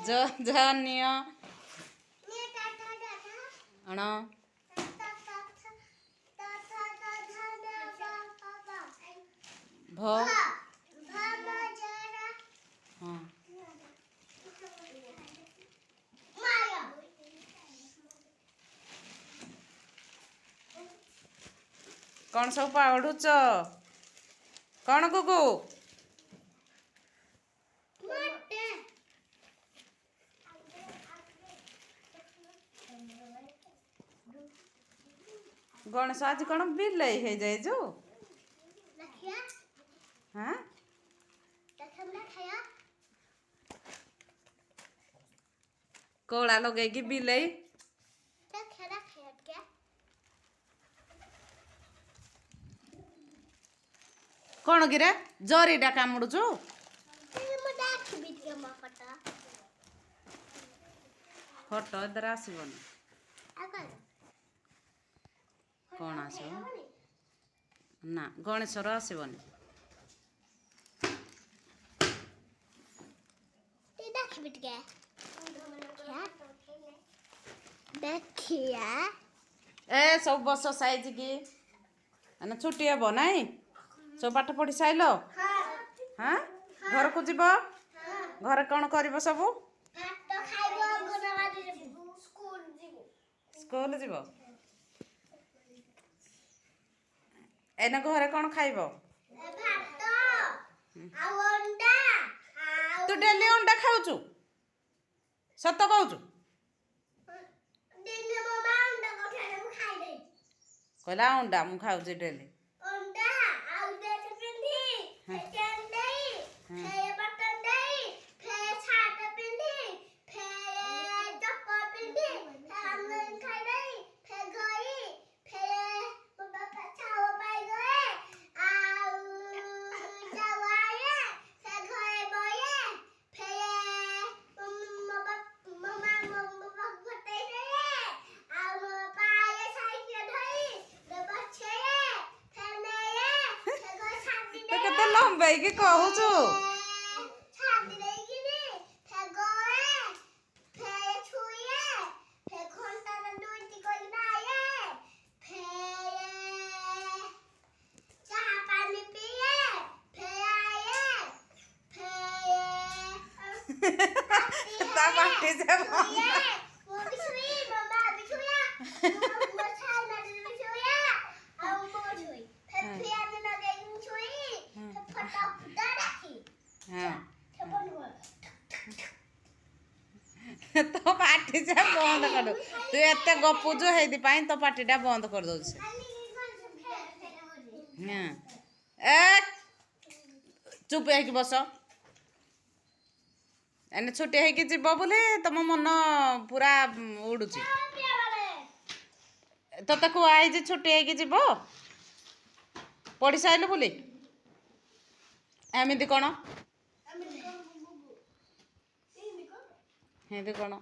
जनिय अण भ हाँ कौन सब पढ़ुच कौन गुगु गणेश आज कौन बिलई हो जाए जो हाँ कोड़ा लगेगी बिलई कौन गिरे जरीटा कामुड़ुचु फोटो इधर आसबनी कौन आसो ना गणेशर आसबनी देखिया ए सब बस साइज की ना छुट्टी हे नाई सब पाठ पढ़ी साइल हाँ घर को जीव घर कौन कर सब स्कूल जीव एना घरे कौन खाइब तू डेली अंडा खाऊचु सत कहूचु कहला अंडा मु खाऊची डेली केते लंबाई की कहूचु ता पार्टी से तो पार्टी से बंद कर तू एत गपुजु है तो पार्टीटा बंद कर दो चुप है बस एने छुट्टी है जीव बोले तुम मन पूरा उड़ुची तोते कुआई जे छुट्टी है जीव पढ़ी साइल बोली एमती कौन हेदी कौन